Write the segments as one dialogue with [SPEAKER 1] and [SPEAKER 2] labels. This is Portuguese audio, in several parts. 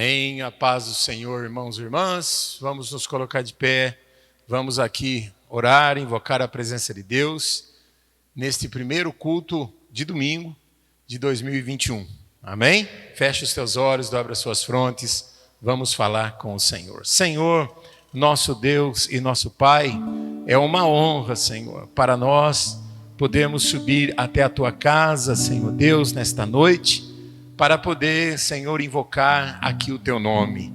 [SPEAKER 1] Amém. A paz do Senhor, irmãos e irmãs. Vamos nos colocar de pé. Vamos aqui orar, invocar a presença de Deus neste primeiro culto de domingo de 2021. Amém? Feche os teus olhos, dobre as suas frontes. Vamos falar com o Senhor. Senhor, nosso Deus e nosso Pai, é uma honra, Senhor, para nós podermos subir até a tua casa, Senhor Deus, nesta noite, para poder, Senhor, invocar aqui o teu nome.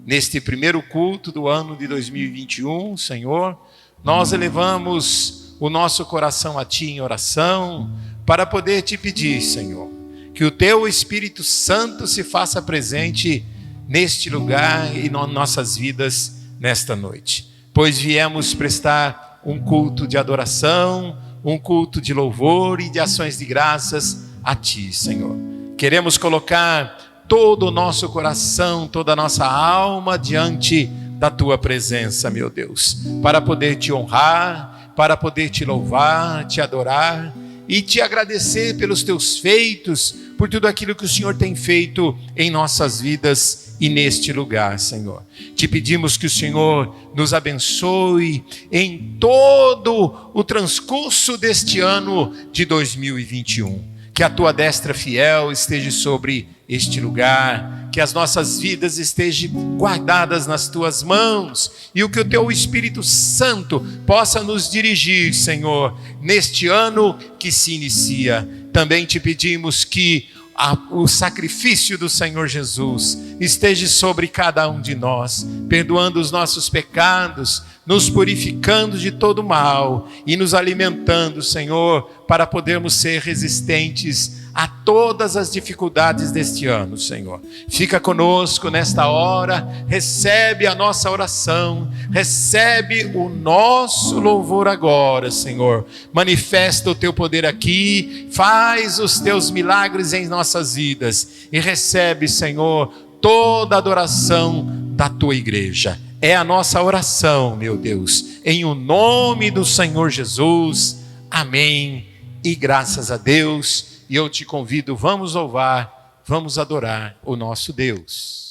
[SPEAKER 1] Neste primeiro culto do ano de 2021, Senhor, nós elevamos o nosso coração a ti em oração, para poder te pedir, Senhor, que o teu Espírito Santo se faça presente neste lugar e nas nossas vidas nesta noite. Pois viemos prestar um culto de adoração, um culto de louvor e de ações de graças a ti, Senhor. Queremos colocar todo o nosso coração, toda a nossa alma diante da tua presença, meu Deus, para poder te honrar, para poder te louvar, te adorar e te agradecer pelos teus feitos, por tudo aquilo que o Senhor tem feito em nossas vidas e neste lugar, Senhor. Te pedimos que o Senhor nos abençoe em todo o transcurso deste ano de 2021. Que a tua destra fiel esteja sobre este lugar, que as nossas vidas estejam guardadas nas tuas mãos e o que o teu Espírito Santo possa nos dirigir, Senhor, neste ano que se inicia. Também te pedimos que o sacrifício do Senhor Jesus esteja sobre cada um de nós, perdoando os nossos pecados, nos purificando de todo mal e nos alimentando, Senhor, para podermos ser resistentes a todas as dificuldades deste ano, Senhor. Fica conosco nesta hora, recebe a nossa oração, recebe o nosso louvor agora, Senhor. Manifesta o teu poder aqui, faz os teus milagres em nossas vidas e recebe, Senhor, toda a adoração da tua igreja. É a nossa oração, meu Deus, em o nome do Senhor Jesus. Amém. E graças a Deus. E eu te convido, vamos louvar, vamos adorar o nosso Deus.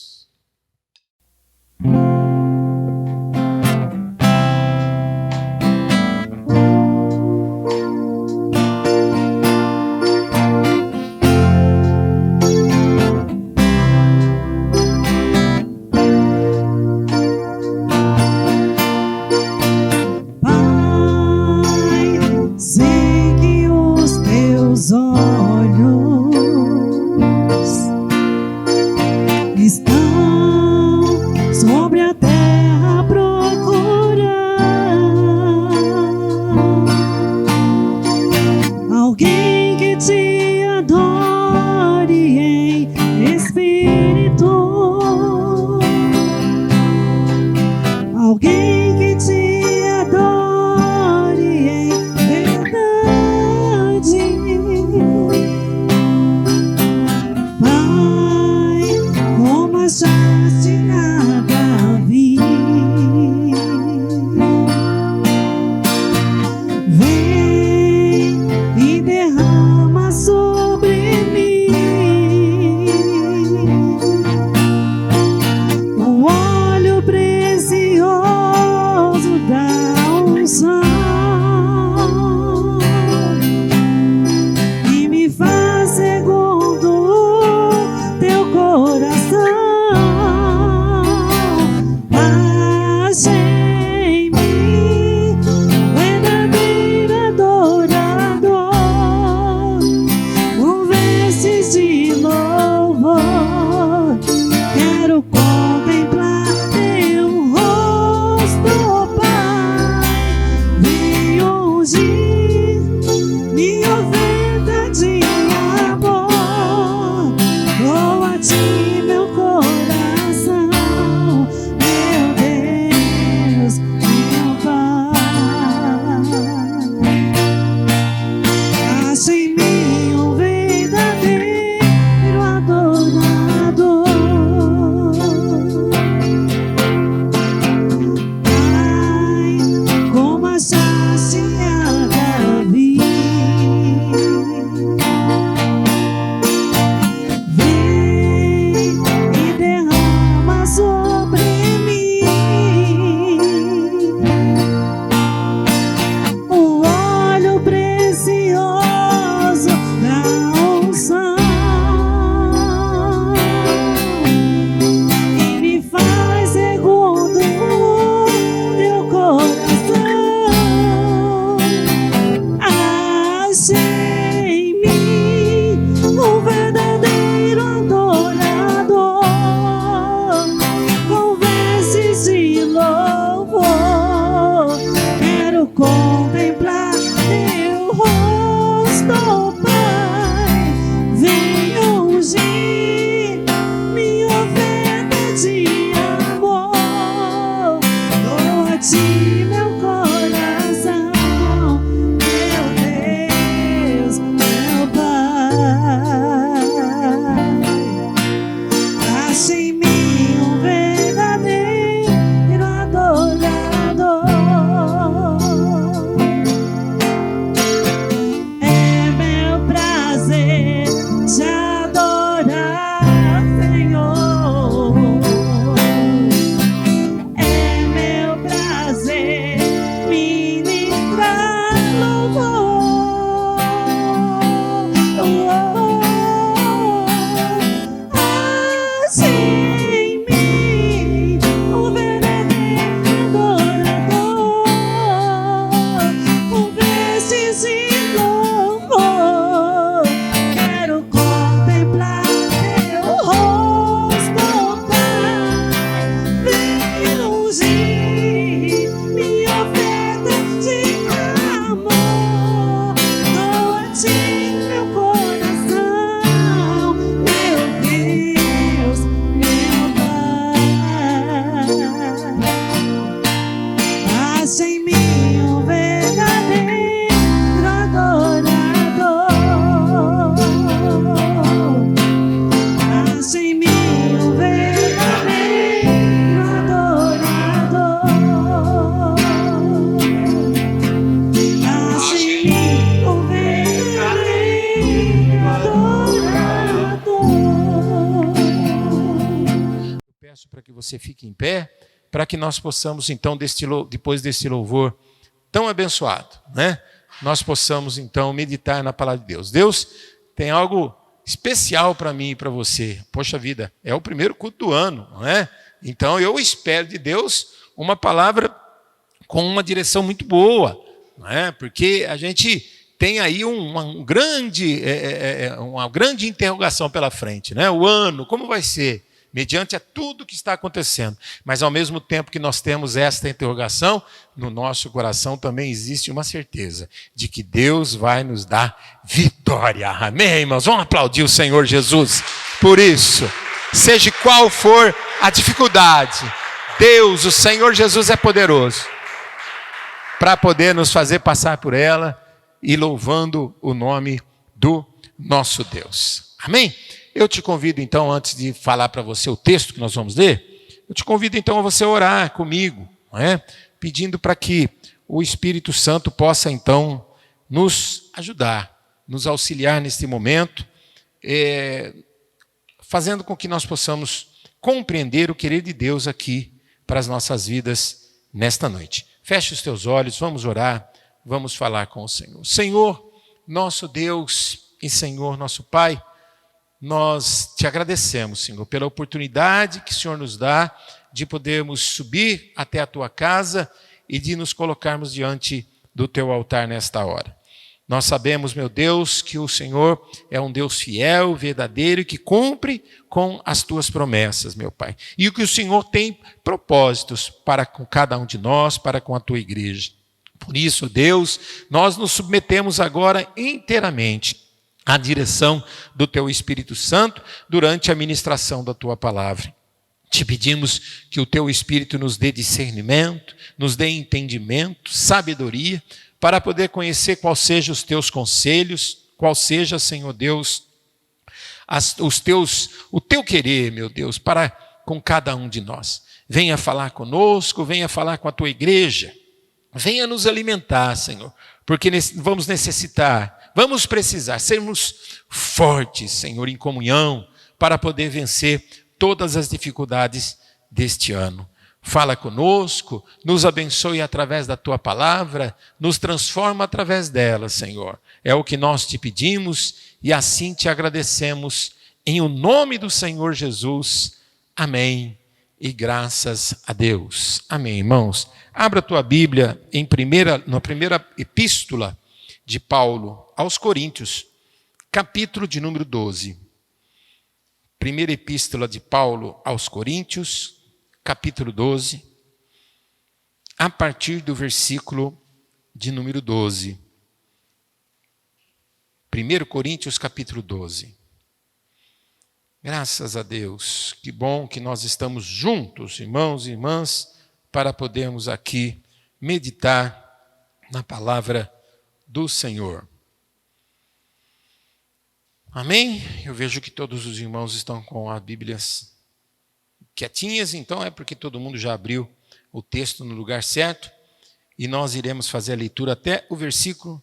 [SPEAKER 1] que você fique em pé, para que nós possamos, então, depois deste louvor tão abençoado, né? Nós possamos, então, meditar na palavra de Deus. Deus tem algo especial para mim e para você. Poxa vida, é o primeiro culto do ano, não é? Então, eu espero de Deus uma palavra com uma direção muito boa, não é? Porque a gente tem aí uma grande interrogação pela frente, né? O ano, como vai ser? Mediante a tudo que está acontecendo. Mas ao mesmo tempo que nós temos esta interrogação, no nosso coração também existe uma certeza de que Deus vai nos dar vitória. Amém, irmãos? Vamos aplaudir o Senhor Jesus por isso. Seja qual for a dificuldade, Deus, o Senhor Jesus é poderoso para poder nos fazer passar por ela e louvando o nome do nosso Deus. Amém? Eu te convido então, antes de falar para você o texto que nós vamos ler, eu te convido então a você orar comigo, não é? Pedindo para que o Espírito Santo possa então nos ajudar, nos auxiliar neste momento, fazendo com que nós possamos compreender o querer de Deus aqui para as nossas vidas nesta noite. Feche os teus olhos, vamos orar, vamos falar com o Senhor. Senhor, nosso Deus e Senhor, nosso Pai, nós te agradecemos, Senhor, pela oportunidade que o Senhor nos dá de podermos subir até a tua casa e de nos colocarmos diante do teu altar nesta hora. Nós sabemos, meu Deus, que o Senhor é um Deus fiel, verdadeiro, que cumpre com as tuas promessas, meu Pai. E que o Senhor tem propósitos para com cada um de nós, para com a tua igreja. Por isso, Deus, nós nos submetemos agora inteiramente à direção do teu Espírito Santo durante a ministração da tua palavra. Te pedimos que o teu Espírito nos dê discernimento, nos dê entendimento, sabedoria, para poder conhecer quais sejam os teus conselhos, qual seja, Senhor Deus, o teu querer, meu Deus, para com cada um de nós. Venha falar conosco, venha falar com a tua igreja, venha nos alimentar, Senhor, porque vamos necessitar, vamos precisar sermos fortes, Senhor, em comunhão, para poder vencer todas as dificuldades deste ano. Fala conosco, nos abençoe através da tua palavra, nos transforma através dela, Senhor. É o que nós te pedimos e assim te agradecemos, em o nome do Senhor Jesus. Amém. E graças a Deus. Amém, irmãos. Abra a tua Bíblia na primeira epístola de Paulo aos Coríntios, capítulo de número 12. Primeira epístola de Paulo aos Coríntios, capítulo 12, a partir do versículo de número 12. 1 Coríntios, capítulo 12. Graças a Deus, que bom que nós estamos juntos, irmãos e irmãs, para podermos aqui meditar na palavra do Senhor. Amém? Eu vejo que todos os irmãos estão com as Bíblias quietinhas, então é porque todo mundo já abriu o texto no lugar certo, e nós iremos fazer a leitura até o versículo,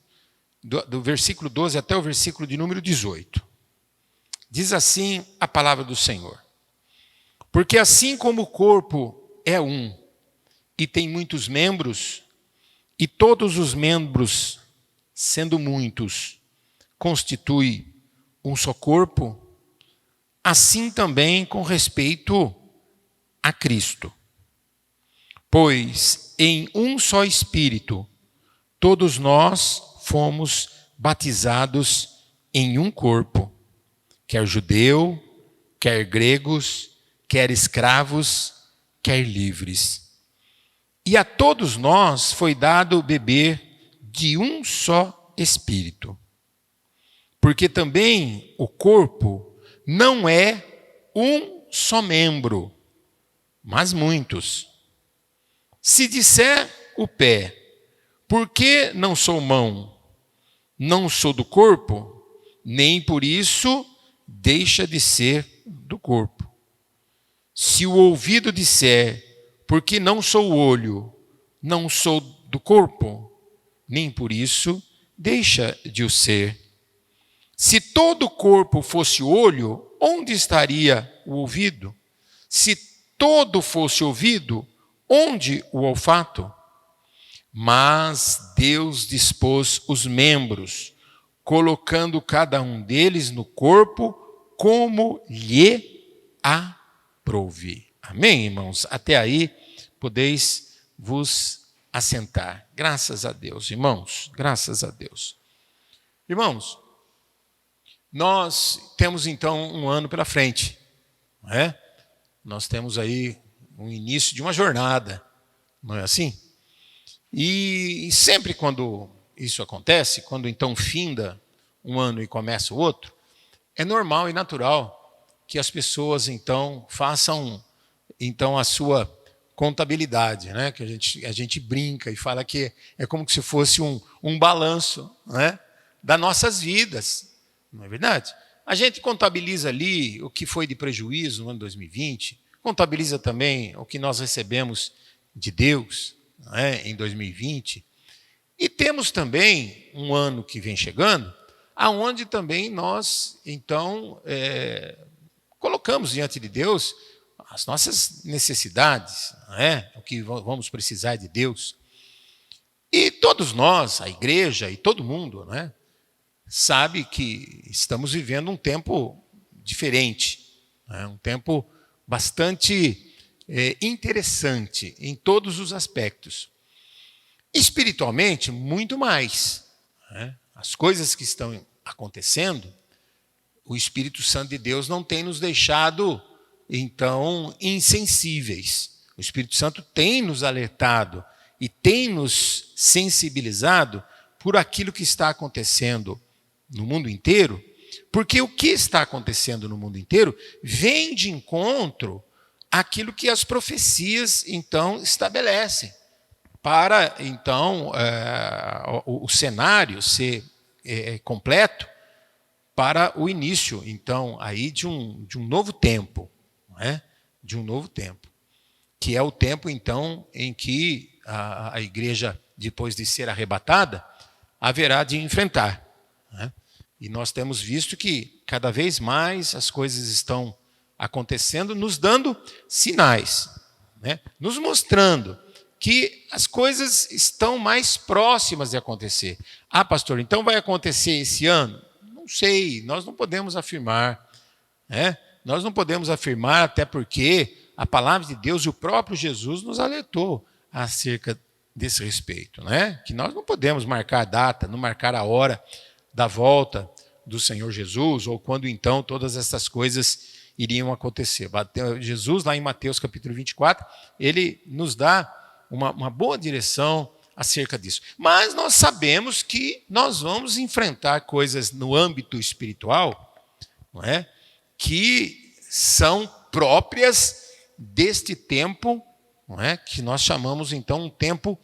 [SPEAKER 1] do versículo 12 até o versículo de número 18. Diz assim a palavra do Senhor: porque assim como o corpo é um, e tem muitos membros, e todos os membros, sendo muitos, constituem um só corpo, assim também com respeito a Cristo. Pois em um só Espírito, todos nós fomos batizados em um corpo, quer judeu, quer gregos, quer escravos, quer livres. E a todos nós foi dado beber de um só Espírito. Porque também o corpo não é um só membro, mas muitos. Se disser o pé, por que não sou mão? Não sou do corpo? Nem por isso deixa de ser do corpo. Se o ouvido disser, por que não sou o olho? Não sou do corpo? Nem por isso deixa de o ser. Se todo o corpo fosse olho, onde estaria o ouvido? Se todo fosse ouvido, onde o olfato? Mas Deus dispôs os membros, colocando cada um deles no corpo como lhe aprouve. Amém, irmãos? Até aí podeis vos assentar. Graças a Deus, irmãos, graças a Deus. Irmãos, nós temos então um ano pela frente, não é? Nós temos aí um início de uma jornada, não é assim? E sempre quando isso acontece, quando então finda um ano e começa o outro, é normal e natural que as pessoas então façam então a sua contabilidade, né? Que a gente brinca e fala que é como se fosse um balanço, né? Das nossas vidas, não é verdade? A gente contabiliza ali o que foi de prejuízo no ano 2020, contabiliza também o que nós recebemos de Deus, não é? Em 2020, e temos também um ano que vem chegando, aonde também nós então colocamos diante de Deus as nossas necessidades, não é? O que vamos precisar de Deus. E todos nós, a igreja e todo mundo, né, sabe que estamos vivendo um tempo diferente, né, um tempo bastante interessante em todos os aspectos. Espiritualmente, muito mais, né? As coisas que estão acontecendo, o Espírito Santo de Deus não tem nos deixado então insensíveis. O Espírito Santo tem nos alertado e tem nos sensibilizado por aquilo que está acontecendo no mundo inteiro, porque o que está acontecendo no mundo inteiro vem de encontro àquilo que as profecias então estabelecem, para então o cenário ser completo para o início então aí de um novo tempo, não é? De um novo tempo, que é o tempo então em que a igreja, depois de ser arrebatada, haverá de enfrentar, né? E nós temos visto que cada vez mais as coisas estão acontecendo, nos dando sinais, né? Nos mostrando que as coisas estão mais próximas de acontecer. Ah, pastor, então vai acontecer esse ano? Não sei, nós não podemos afirmar, né? Nós não podemos afirmar, até porque a palavra de Deus e o próprio Jesus nos alertou acerca desse respeito, né? Que nós não podemos marcar a data, não marcar a hora da volta do Senhor Jesus, ou quando então todas essas coisas iriam acontecer. Jesus, lá em Mateus capítulo 24, ele nos dá uma boa direção acerca disso. Mas nós sabemos que nós vamos enfrentar coisas no âmbito espiritual, não é? Que são próprias deste tempo, não é? Que nós chamamos então um tempo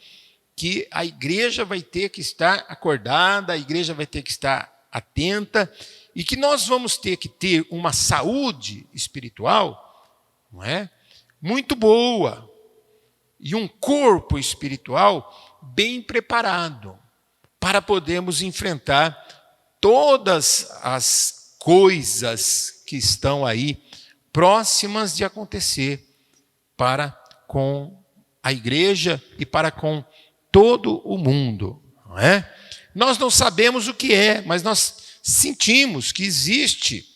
[SPEAKER 1] que a igreja vai ter que estar acordada, a igreja vai ter que estar atenta, e que nós vamos ter que ter uma saúde espiritual, não é? Muito boa, e um corpo espiritual bem preparado para podermos enfrentar todas as coisas que estão aí próximas de acontecer para com a igreja e para com todo o mundo, não é? Nós não sabemos o que é, mas nós sentimos que existe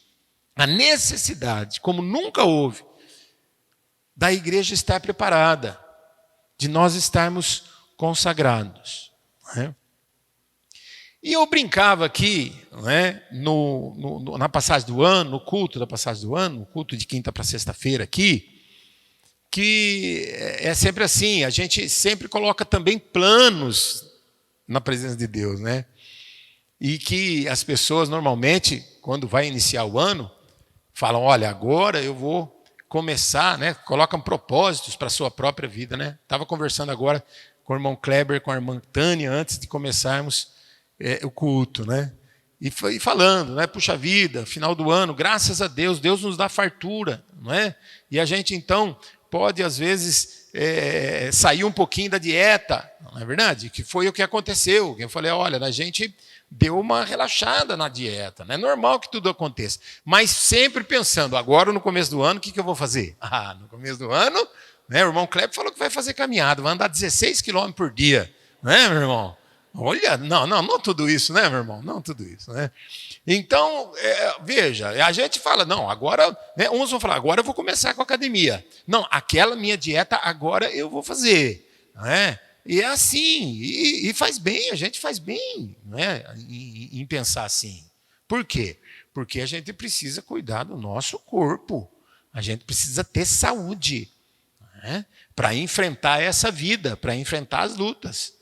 [SPEAKER 1] a necessidade, como nunca houve, da igreja estar preparada, de nós estarmos consagrados, não é? E eu brincava aqui, não é? Na passagem do ano, no culto da passagem do ano, no culto de quinta para sexta-feira aqui, que é sempre assim, a gente sempre coloca também planos na presença de Deus, né? E que as pessoas normalmente, quando vai iniciar o ano, falam, olha, agora eu vou começar, né? Colocam propósitos para a sua própria vida, né? Estava conversando agora com o irmão Kleber, com a irmã Tânia, antes de começarmos o culto, né? E foi falando, né? Puxa vida, final do ano, graças a Deus, Deus nos dá fartura, não é? E a gente então pode às vezes sair um pouquinho da dieta, não é verdade? Que foi o que aconteceu. Eu falei, olha, a gente deu uma relaxada na dieta. É normal que tudo aconteça. Mas sempre pensando, agora no começo do ano, o que eu vou fazer? No começo do ano, né, o irmão Kleber falou que vai fazer caminhada, vai andar 16 quilômetros por dia. Não é, meu irmão? Olha, não tudo isso, né, meu irmão? Não tudo isso, né? Então, veja, a gente fala, não, agora, né, uns vão falar, agora eu vou começar com a academia. Não, aquela minha dieta agora eu vou fazer. Não é? E é assim, e faz bem, a gente faz bem, né, em pensar assim. Por quê? Porque a gente precisa cuidar do nosso corpo. A gente precisa ter saúde, né, para enfrentar essa vida, para enfrentar as lutas.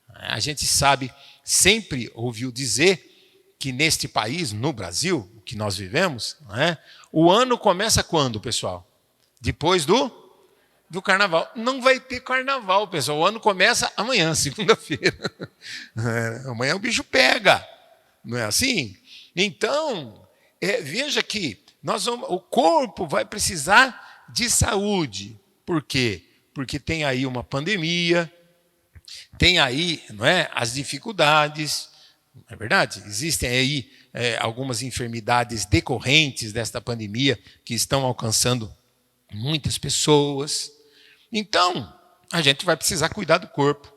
[SPEAKER 1] A gente sabe, sempre ouviu dizer que neste país, no Brasil, que nós vivemos, né, o ano começa quando, pessoal? Depois do carnaval. Não vai ter carnaval, pessoal. O ano começa amanhã, segunda-feira. Amanhã o bicho pega. Não é assim? Então, veja que o corpo vai precisar de saúde. Por quê? Porque tem aí uma pandemia, tem aí, não é, as dificuldades, não é verdade? Existem aí algumas enfermidades decorrentes desta pandemia que estão alcançando muitas pessoas. Então, a gente vai precisar cuidar do corpo.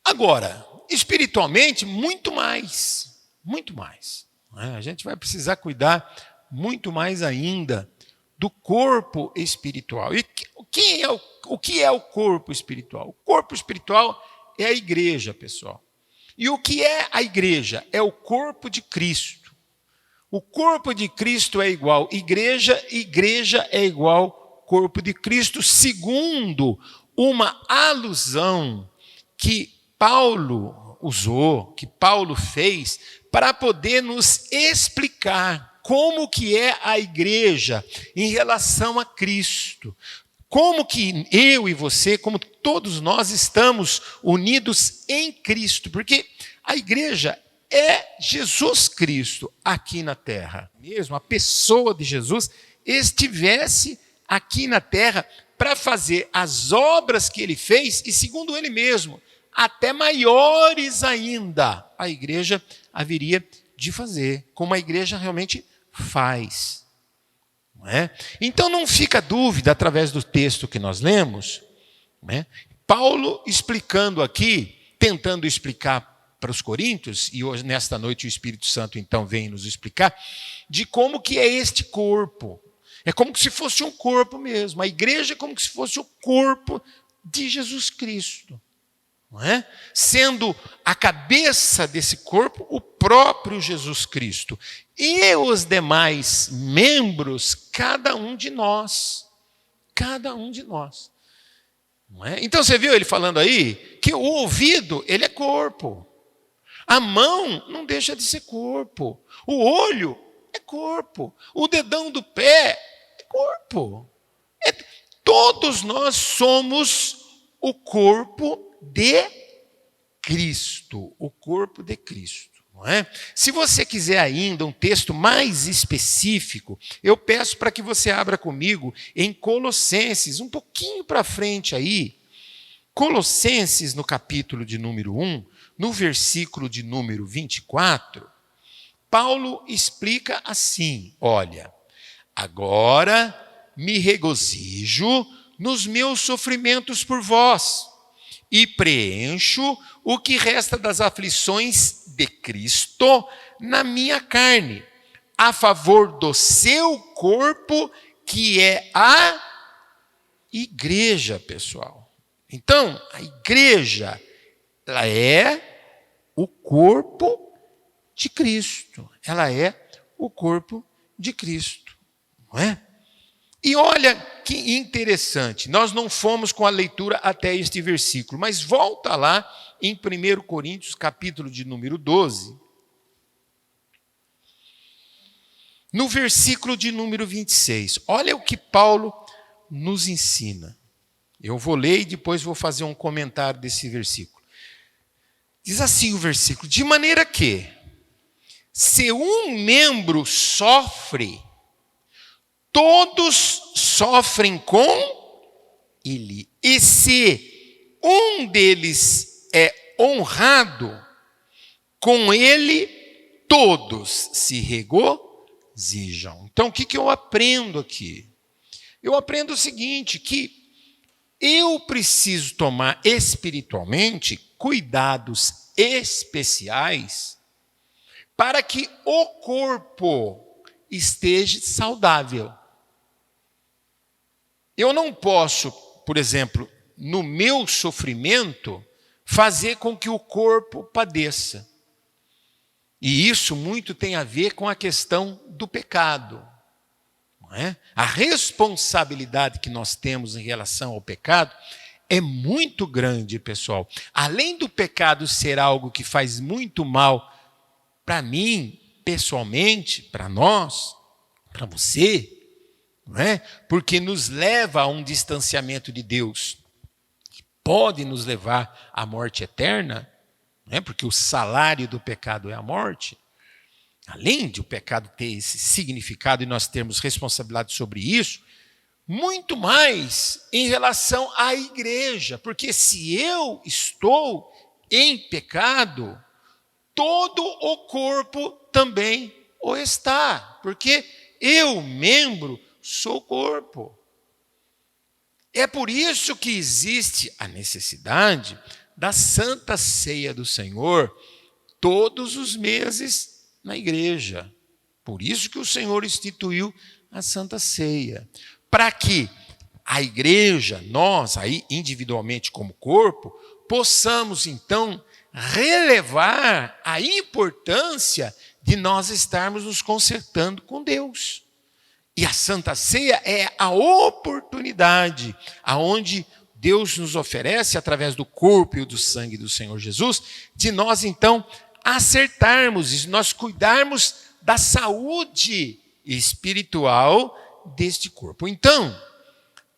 [SPEAKER 1] Agora, espiritualmente, muito mais. Muito mais. A gente vai precisar cuidar muito mais ainda do corpo espiritual. E o que é o corpo espiritual? O corpo espiritual é a igreja, pessoal. E o que é a igreja? É o corpo de Cristo. O corpo de Cristo é igual igreja é igual corpo de Cristo, segundo uma alusão que Paulo usou, que Paulo fez, para poder nos explicar como que é a igreja em relação a Cristo. Como que eu e você, como todos nós estamos unidos em Cristo, porque a igreja é Jesus Cristo aqui na terra. Mesmo a pessoa de Jesus estivesse aqui na terra para fazer as obras que ele fez, e segundo ele mesmo, até maiores ainda, a igreja haveria de fazer, como a igreja realmente faz. Não é? Então não fica dúvida, através do texto que nós lemos, né? Paulo explicando aqui, tentando explicar para os coríntios, e hoje, nesta noite, o Espírito Santo então vem nos explicar, de como que é este corpo. É como se fosse um corpo mesmo. A igreja é como se fosse o corpo de Jesus Cristo. Não é? Sendo a cabeça desse corpo o próprio Jesus Cristo. E os demais membros, cada um de nós. Cada um de nós. Não é? Então você viu ele falando aí que o ouvido, ele é corpo. A mão não deixa de ser corpo. O olho é corpo. O dedão do pé é corpo. Todos nós somos o corpo de Cristo. O corpo de Cristo. Não é? Se você quiser ainda um texto mais específico, eu peço para que você abra comigo em Colossenses, um pouquinho para frente aí. Colossenses, no capítulo de número 1, no versículo de número 24, Paulo explica assim, olha, agora me regozijo nos meus sofrimentos por vós e preencho o que resta das aflições de Cristo na minha carne, a favor do seu corpo, que é a igreja, pessoal. Então, a igreja, ela é o corpo de Cristo. Ela é o corpo de Cristo. Não é? E olha que interessante, nós não fomos com a leitura até este versículo, mas volta lá em 1 Coríntios, capítulo de número 12, no versículo de número 26. Olha o que Paulo nos ensina. Eu vou ler e depois vou fazer um comentário desse versículo. Diz assim o versículo: de maneira que, se um membro sofre, todos sofrem com ele. E se um deles é honrado, com ele todos se regozijam. Então, o que eu aprendo aqui? Eu aprendo o seguinte, que eu preciso tomar espiritualmente cuidados especiais para que o corpo esteja saudável. Eu não posso, por exemplo, no meu sofrimento, fazer com que o corpo padeça. E isso muito tem a ver com a questão do pecado. Não é? A responsabilidade que nós temos em relação ao pecado é muito grande, pessoal. Além do pecado ser algo que faz muito mal para mim, pessoalmente, para nós, para você, não é? Porque nos leva a um distanciamento de Deus. Pode nos levar à morte eterna, não é? Porque o salário do pecado é a morte. Além de o pecado ter esse significado e nós termos responsabilidade sobre isso, muito mais em relação à igreja. Porque se eu estou em pecado, todo o corpo também o está. Porque eu, membro, sou corpo. É por isso que existe a necessidade da Santa Ceia do Senhor todos os meses na igreja. Por isso que o Senhor instituiu a Santa Ceia. Para que a igreja, nós aí individualmente como corpo, possamos então relevar a importância de nós estarmos nos consertando com Deus. E a Santa Ceia é a oportunidade aonde Deus nos oferece, através do corpo e do sangue do Senhor Jesus, de nós então acertarmos e nós cuidarmos da saúde espiritual deste corpo. Então,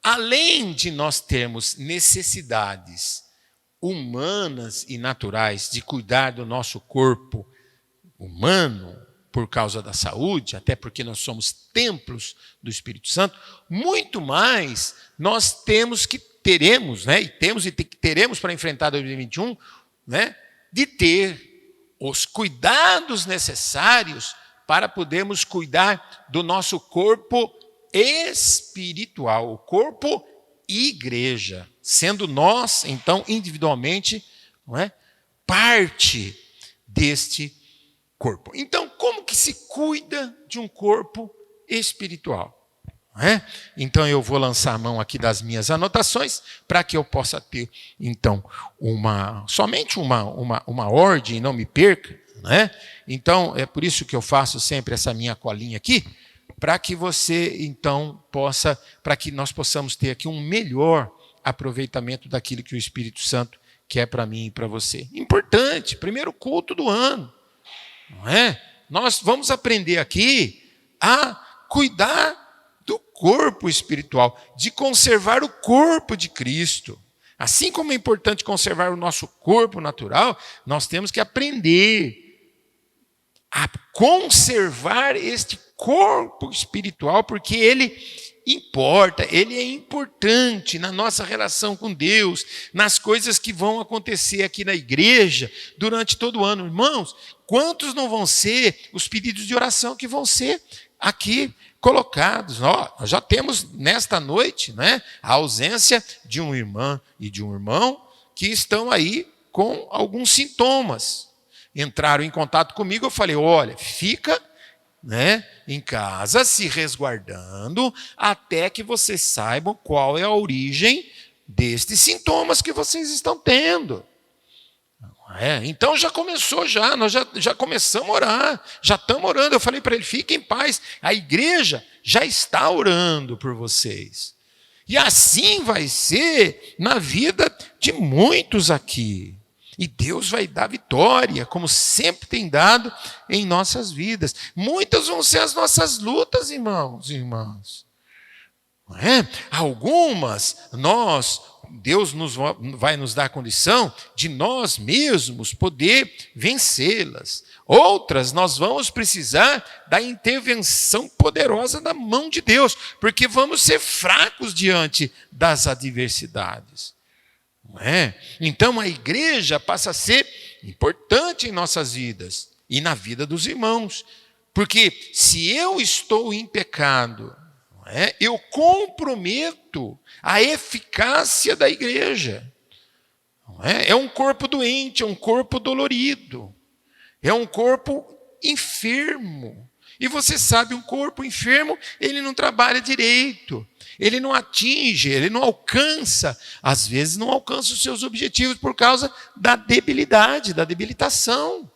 [SPEAKER 1] além de nós termos necessidades humanas e naturais de cuidar do nosso corpo humano, por causa da saúde, até porque nós somos templos do Espírito Santo, muito mais nós teremos para enfrentar 2021, né, de ter os cuidados necessários para podermos cuidar do nosso corpo espiritual, o corpo igreja, sendo nós, então, individualmente, não é, parte deste corpo. Então, como que se cuida de um corpo espiritual? Não é? Então, eu vou lançar a mão aqui das minhas anotações para que eu possa ter, então, somente uma ordem e não me perca. Não é? Então, é por isso que eu faço sempre essa minha colinha aqui, para que você, então, para que nós possamos ter aqui um melhor aproveitamento daquilo que o Espírito Santo quer para mim e para você. Importante, primeiro culto do ano. Não é? Nós vamos aprender aqui a cuidar do corpo espiritual, de conservar o corpo de Cristo. Assim como é importante conservar o nosso corpo natural, nós temos que aprender a conservar este corpo espiritual, porque ele importa, ele é importante na nossa relação com Deus, nas coisas que vão acontecer aqui na igreja durante todo o ano. Irmãos, quantos não vão ser os pedidos de oração que vão ser aqui colocados? Nós já temos nesta noite, né, a ausência de uma irmã e de um irmão que estão aí com alguns sintomas. Entraram em contato comigo, eu falei, olha, fica, né, em casa, se resguardando, até que vocês saibam qual é a origem destes sintomas que vocês estão tendo. Então já começou, nós já começamos a orar, já estamos orando. Eu falei para ele, fiquem em paz, a igreja já está orando por vocês. E assim vai ser na vida de muitos aqui. E Deus vai dar vitória, como sempre tem dado em nossas vidas. Muitas vão ser as nossas lutas, irmãos e irmãs. Não é? Algumas, Deus vai nos dar a condição de nós mesmos poder vencê-las. Outras, nós vamos precisar da intervenção poderosa da mão de Deus, porque vamos ser fracos diante das adversidades. não é? Então a igreja passa a ser importante em nossas vidas e na vida dos irmãos. Porque se eu estou em pecado, não é? Eu comprometo a eficácia da igreja. Não é? É um corpo doente, é um corpo dolorido, é um corpo enfermo. E você sabe, um corpo enfermo, ele não trabalha direito, ele não atinge, ele não alcança, às vezes não alcança os seus objetivos por causa da debilidade, da debilitação.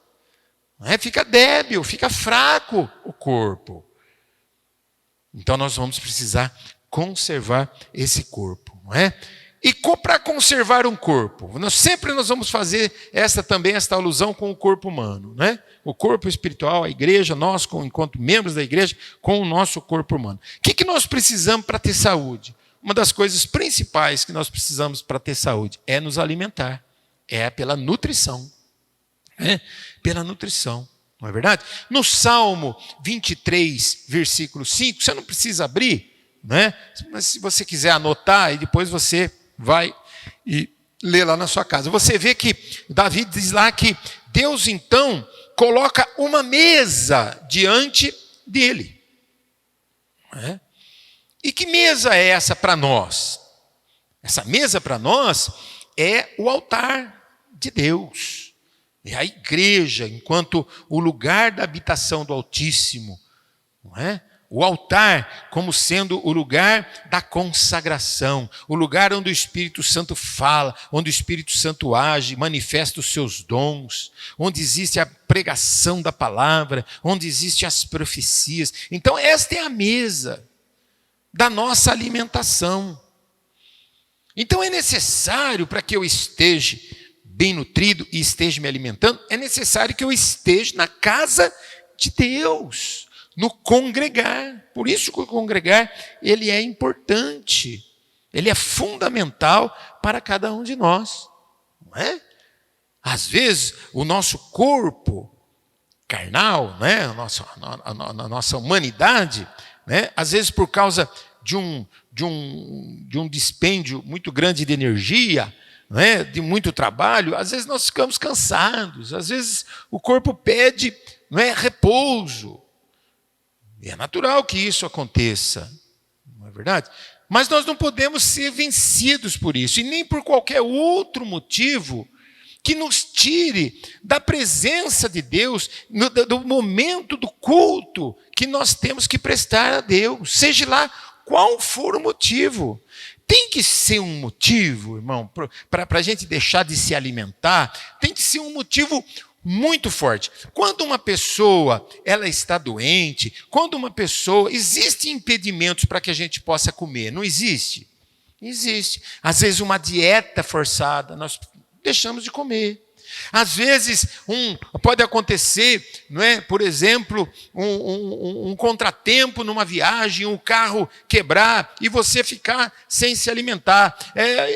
[SPEAKER 1] Não é? Fica débil, fica fraco o corpo. Então nós vamos precisar conservar esse corpo, não é? E para conservar um corpo, sempre nós vamos fazer esta alusão com o corpo humano, né? O corpo espiritual, a igreja, nós, enquanto membros da igreja, com o nosso corpo humano. O que nós precisamos para ter saúde? Uma das coisas principais que nós precisamos para ter saúde é nos alimentar, é pela nutrição. Pela nutrição, não é verdade? No Salmo 23, versículo 5, você não precisa abrir, né? Mas se você quiser anotar, e depois você vai e lê lá na sua casa. Você vê que Davi diz lá que Deus então coloca uma mesa diante dele. E que mesa é essa para nós? Essa mesa para nós é o altar de Deus. É a igreja, enquanto o lugar da habitação do Altíssimo, não é? O altar como sendo o lugar da consagração, o lugar onde o Espírito Santo fala, onde o Espírito Santo age, manifesta os seus dons, onde existe a pregação da palavra, onde existem as profecias. Então esta é a mesa da nossa alimentação. Então é necessário, para que eu esteja bem nutrido e esteja me alimentando, é necessário que eu esteja na casa de Deus, no congregar. Por isso que o congregar, ele é importante, ele é fundamental para cada um de nós, não é? Às vezes, o nosso corpo carnal, né? a nossa humanidade, né? Às vezes por causa de um dispêndio muito grande de energia, né, de muito trabalho, às vezes nós ficamos cansados, às vezes o corpo pede, não é, repouso. E é natural que isso aconteça, não é verdade? Mas nós não podemos ser vencidos por isso, e nem por qualquer outro motivo que nos tire da presença de Deus, do momento do culto que nós temos que prestar a Deus, seja lá qual for o motivo. Tem que ser um motivo, irmão, para a gente deixar de se alimentar, tem que ser um motivo muito forte. Quando uma pessoa ela está doente, existem impedimentos para que a gente possa comer, não existe? Existe. Às vezes uma dieta forçada, nós deixamos de comer. Às vezes pode acontecer, não é? Por exemplo, um contratempo numa viagem, um carro quebrar e você ficar sem se alimentar.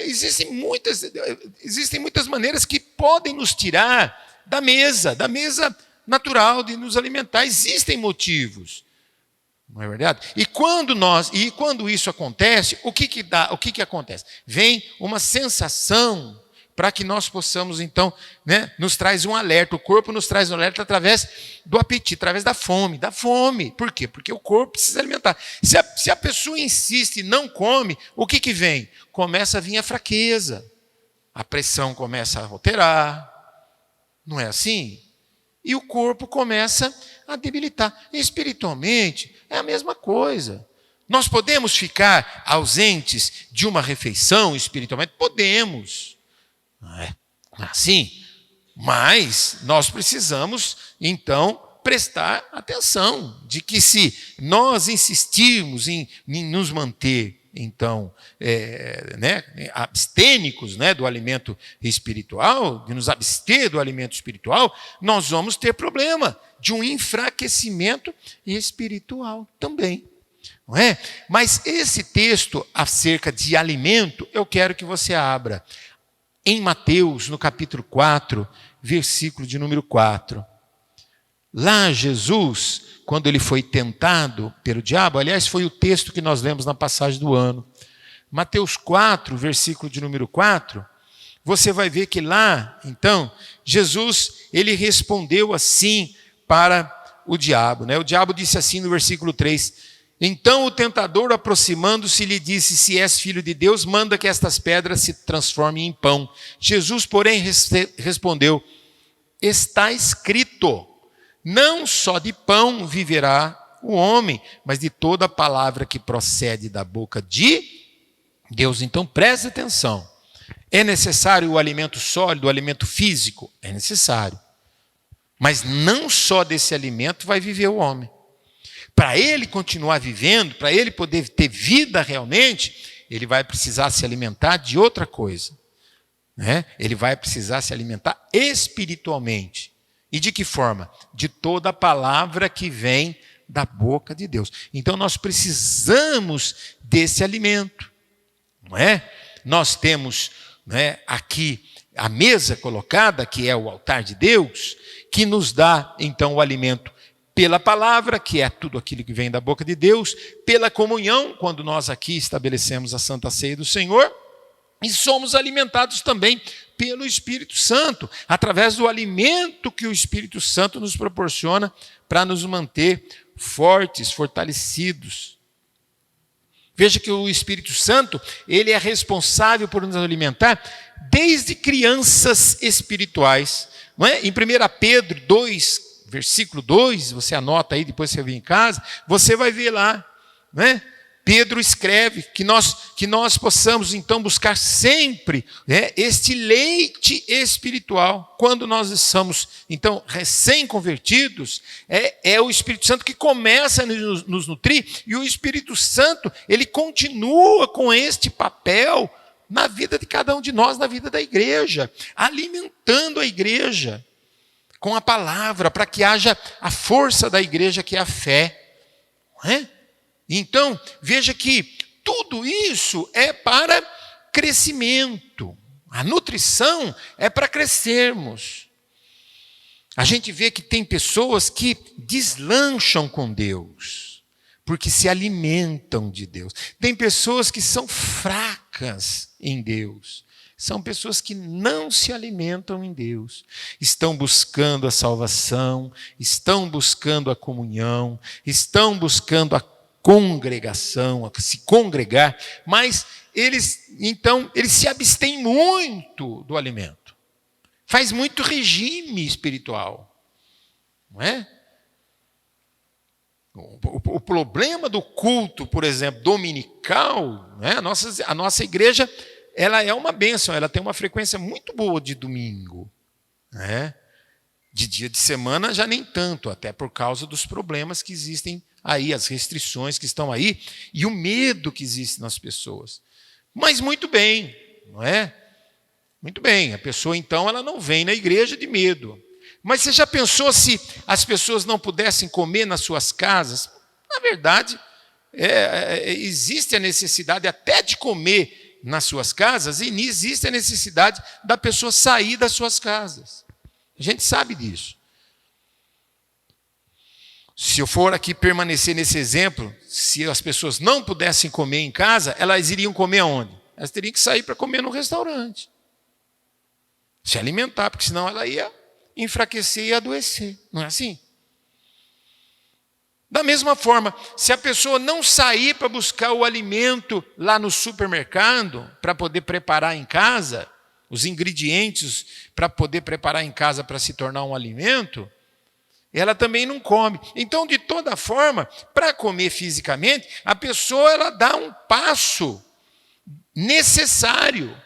[SPEAKER 1] Existem muitas maneiras que podem nos tirar da mesa natural de nos alimentar. Existem motivos, não é verdade? E quando isso acontece, o que acontece? Vem uma sensação para que nós possamos, então, né, nos traz um alerta. O corpo nos traz um alerta através do apetite, através da fome. Por quê? Porque o corpo precisa alimentar. Se a pessoa insiste e não come, o que vem? Começa a vir a fraqueza. A pressão começa a alterar. Não é assim? E o corpo começa a debilitar. Espiritualmente, é a mesma coisa. Nós podemos ficar ausentes de uma refeição espiritualmente? Podemos. Não é assim? Mas nós precisamos, então, prestar atenção de que se nós insistirmos em nos manter, então, abstênicos, né, do alimento espiritual, de nos abster do alimento espiritual, nós vamos ter problema de um enfraquecimento espiritual também. Não é? Mas esse texto acerca de alimento, eu quero que você abra em Mateus, no capítulo 4, versículo de número 4. Lá Jesus, quando ele foi tentado pelo diabo, aliás, foi o texto que nós lemos na passagem do ano. Mateus 4, versículo de número 4, você vai ver que lá, então, Jesus, ele respondeu assim para o diabo, né? O diabo disse assim no versículo 3, então o tentador, aproximando-se, lhe disse, se és filho de Deus, manda que estas pedras se transformem em pão. Jesus, porém, respondeu, está escrito, não só de pão viverá o homem, mas de toda palavra que procede da boca de Deus. Então preste atenção, é necessário o alimento sólido, o alimento físico? É necessário, mas não só desse alimento vai viver o homem. Para ele continuar vivendo, para ele poder ter vida realmente, ele vai precisar se alimentar de outra coisa, né? Ele vai precisar se alimentar espiritualmente. E de que forma? De toda a palavra que vem da boca de Deus. Então nós precisamos desse alimento, não é? Nós temos, né, aqui a mesa colocada, que é o altar de Deus, que nos dá então o alimento pela palavra, que é tudo aquilo que vem da boca de Deus, pela comunhão, quando nós aqui estabelecemos a Santa Ceia do Senhor, e somos alimentados também pelo Espírito Santo, através do alimento que o Espírito Santo nos proporciona para nos manter fortes, fortalecidos. Veja que o Espírito Santo, ele é responsável por nos alimentar desde crianças espirituais. Não é? Em 1 Pedro 2, versículo 2, você anota aí, depois você vem em casa, você vai ver lá, né? Pedro escreve que nós possamos então buscar sempre, né, este leite espiritual. Quando nós estamos então recém-convertidos, é o Espírito Santo que começa a nos nutrir, e o Espírito Santo, ele continua com este papel na vida de cada um de nós, na vida da igreja, alimentando a igreja com a palavra, para que haja a força da igreja, que é a fé. Não é? Então, veja que tudo isso é para crescimento. A nutrição é para crescermos. A gente vê que tem pessoas que deslancham com Deus, porque se alimentam de Deus. Tem pessoas que são fracas em Deus. São pessoas que não se alimentam em Deus. Estão buscando a salvação, estão buscando a comunhão, estão buscando a congregação, a se congregar, mas eles se abstêm muito do alimento. Faz muito regime espiritual. Não é? O problema do culto, por exemplo, dominical, né? A nossa igreja, ela é uma bênção, ela tem uma frequência muito boa de domingo, né? De dia de semana já nem tanto, até por causa dos problemas que existem aí, as restrições que estão aí, e o medo que existe nas pessoas. Mas muito bem, não é? Muito bem, a pessoa então ela não vem na igreja de medo. Mas você já pensou se as pessoas não pudessem comer nas suas casas? Na verdade, existe a necessidade até de comer nas suas casas, e existe a necessidade da pessoa sair das suas casas. A gente sabe disso. Se eu for aqui permanecer nesse exemplo, se as pessoas não pudessem comer em casa, elas iriam comer aonde? Elas teriam que sair para comer no restaurante. Se alimentar, porque senão ela ia enfraquecer e adoecer. Não é assim? Da mesma forma, se a pessoa não sair para buscar o alimento lá no supermercado, para poder preparar em casa, os ingredientes para poder preparar em casa para se tornar um alimento, ela também não come. Então, de toda forma, para comer fisicamente, a pessoa ela dá um passo necessário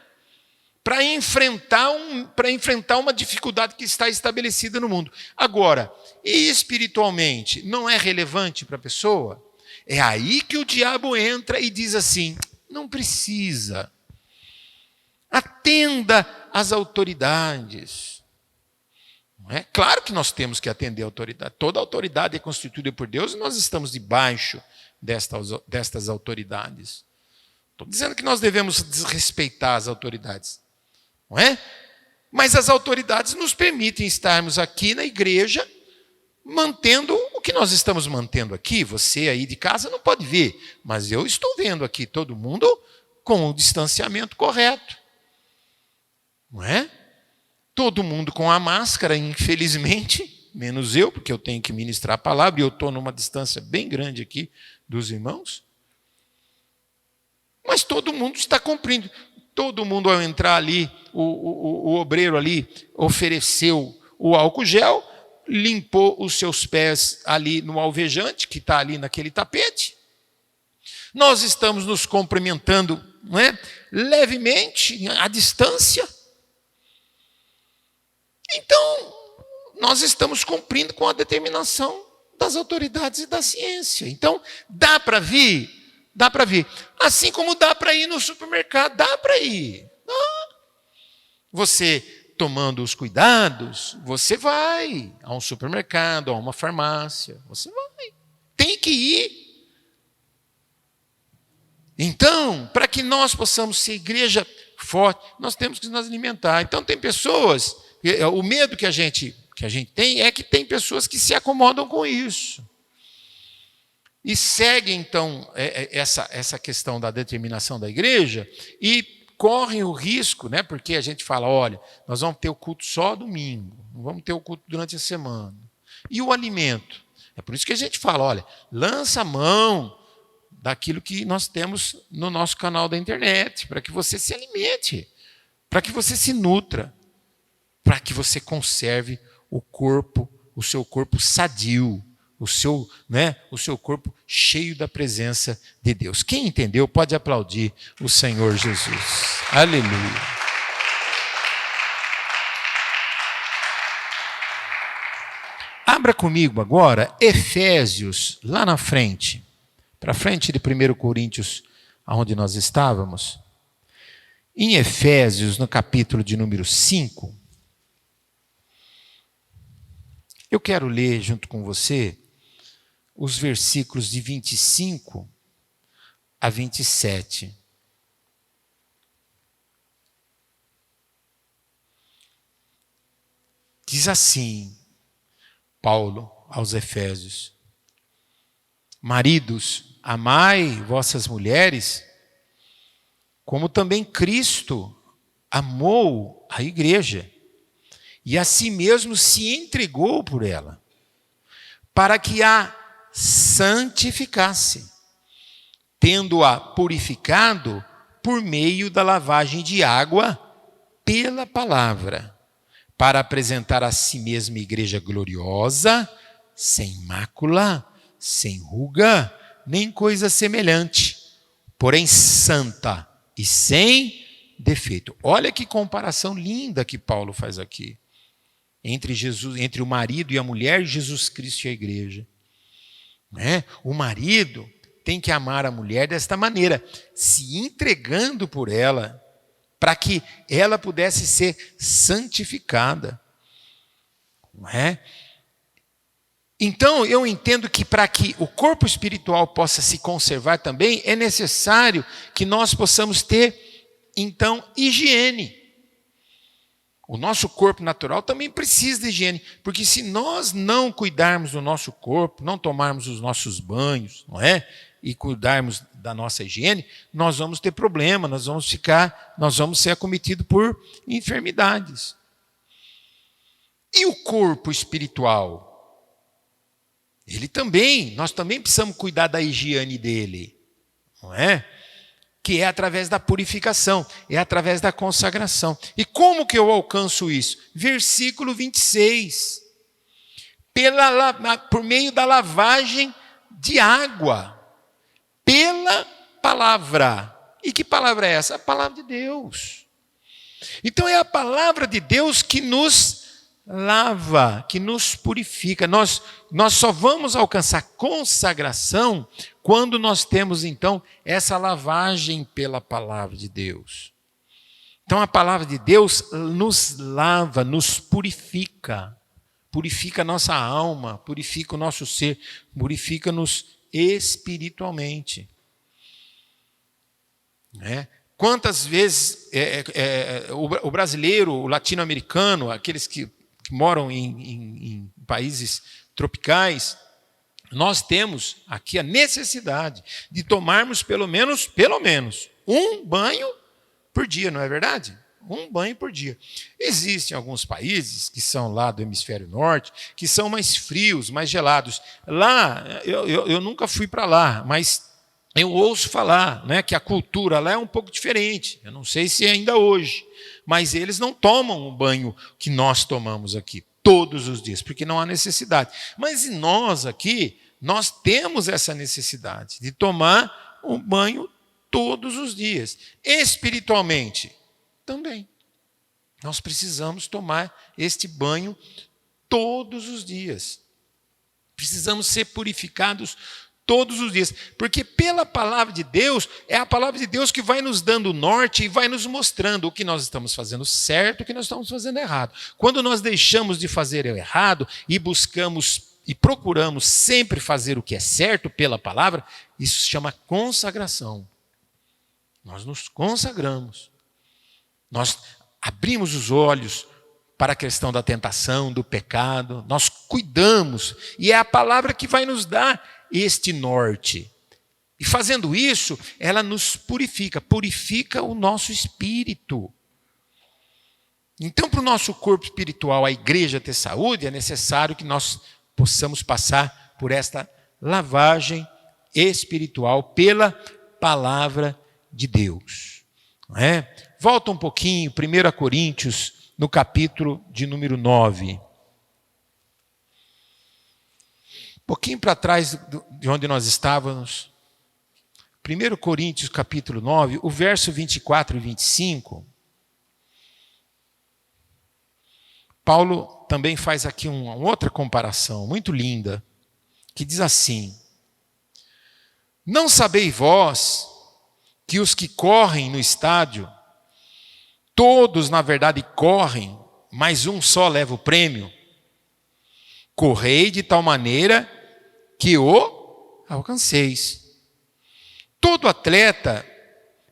[SPEAKER 1] para enfrentar uma dificuldade que está estabelecida no mundo. Agora, e espiritualmente, não é relevante para a pessoa? É aí que o diabo entra e diz assim, não precisa. Atenda às autoridades. Não é? Claro que nós temos que atender a autoridade. Toda autoridade é constituída por Deus e nós estamos debaixo destas autoridades. Estou dizendo que nós devemos desrespeitar as autoridades. Não é? Mas as autoridades nos permitem estarmos aqui na igreja mantendo o que nós estamos mantendo aqui. Você aí de casa não pode ver, mas eu estou vendo aqui todo mundo com o distanciamento correto. não é? Todo mundo com a máscara, infelizmente, menos eu, porque eu tenho que ministrar a palavra e eu estou numa distância bem grande aqui dos irmãos. Mas todo mundo está cumprindo. Todo mundo, ao entrar ali, o obreiro ali ofereceu o álcool gel, limpou os seus pés ali no alvejante, que está ali naquele tapete. Nós estamos nos cumprimentando, não é? Levemente, à distância. Então, nós estamos cumprindo com a determinação das autoridades e da ciência. Então, dá para vir? Dá para vir. Assim como dá para ir no supermercado, dá para ir. Você, tomando os cuidados, você vai a um supermercado, a uma farmácia, você vai. Tem que ir. Então, para que nós possamos ser igreja forte, nós temos que nos alimentar. Então, tem pessoas, o medo que a gente tem é que tem pessoas que se acomodam com isso. E seguem, então, essa questão da determinação da igreja e correm o risco, né? Porque a gente fala, olha, nós vamos ter o culto só domingo, não vamos ter o culto durante a semana. E o alimento? É por isso que a gente fala, olha, lança a mão daquilo que nós temos no nosso canal da internet, para que você se alimente, para que você se nutra, para que você conserve o corpo, o seu corpo sadio, o seu corpo cheio da presença de Deus. Quem entendeu pode aplaudir o Senhor Jesus. Aleluia. Abra comigo agora Efésios, lá na frente, para frente de 1 Coríntios, onde nós estávamos. Em Efésios, no capítulo de número 5, eu quero ler junto com você os versículos de 25 a 27. Diz assim, Paulo aos Efésios: maridos, amai vossas mulheres, como também Cristo amou a igreja, e a si mesmo se entregou por ela, para que a santificasse, tendo-a purificado por meio da lavagem de água pela palavra, para apresentar a si mesma igreja gloriosa, sem mácula, sem ruga, nem coisa semelhante, porém santa e sem defeito. Olha que comparação linda que Paulo faz aqui. Entre o marido e a mulher, Jesus Cristo e a igreja. O marido tem que amar a mulher desta maneira, se entregando por ela, para que ela pudesse ser santificada. Então, eu entendo que para que o corpo espiritual possa se conservar também, é necessário que nós possamos ter, então, higiene. O nosso corpo natural também precisa de higiene, porque se nós não cuidarmos do nosso corpo, não tomarmos os nossos banhos, não é? E cuidarmos da nossa higiene, nós vamos ter problema, nós vamos ser acometidos por enfermidades. E o corpo espiritual? Nós também precisamos cuidar da higiene dele, não é? Que é através da purificação, é através da consagração. E como que eu alcanço isso? Versículo 26. Por meio da lavagem de água, pela palavra. E que palavra é essa? A palavra de Deus. Então é a palavra de Deus que nos lava, que nos purifica. Nós só vamos alcançar consagração quando nós temos, então, essa lavagem pela palavra de Deus. Então, a palavra de Deus nos lava, nos purifica. Purifica a nossa alma, purifica o nosso ser, purifica-nos espiritualmente. Quantas vezes o brasileiro, o latino-americano, aqueles que moram em países tropicais, nós temos aqui a necessidade de tomarmos pelo menos um banho por dia, não é verdade? Um banho por dia. Existem alguns países que são lá do hemisfério norte, que são mais frios, mais gelados. Lá, eu nunca fui para lá, mas eu ouço falar, né, que a cultura lá é um pouco diferente. Eu não sei se é ainda hoje, mas eles não tomam o banho que nós tomamos aqui todos os dias, porque não há necessidade. Mas nós aqui, nós temos essa necessidade de tomar um banho todos os dias. Espiritualmente, também. Nós precisamos tomar este banho todos os dias. Precisamos ser purificados todos os dias, porque pela palavra de Deus, é a palavra de Deus que vai nos dando norte e vai nos mostrando o que nós estamos fazendo certo e o que nós estamos fazendo errado. Quando nós deixamos de fazer o errado e buscamos e procuramos sempre fazer o que é certo pela palavra, isso se chama consagração. Nós nos consagramos. Nós abrimos os olhos para a questão da tentação, do pecado, nós cuidamos, e é a palavra que vai nos dar este norte. E fazendo isso, ela nos purifica, purifica o nosso espírito. Então, para o nosso corpo espiritual, a igreja ter saúde, é necessário que nós possamos passar por esta lavagem espiritual pela palavra de Deus. Não é? Volta um pouquinho, 1 Coríntios, no capítulo de número 9. Um pouquinho para trás de onde nós estávamos. 1 Coríntios, capítulo 9, o verso 24 e 25. Paulo também faz aqui uma outra comparação muito linda, que diz assim: não sabeis vós que os que correm no estádio, todos na verdade correm, mas um só leva o prêmio? Correi de tal maneira que o alcanceis. Todo atleta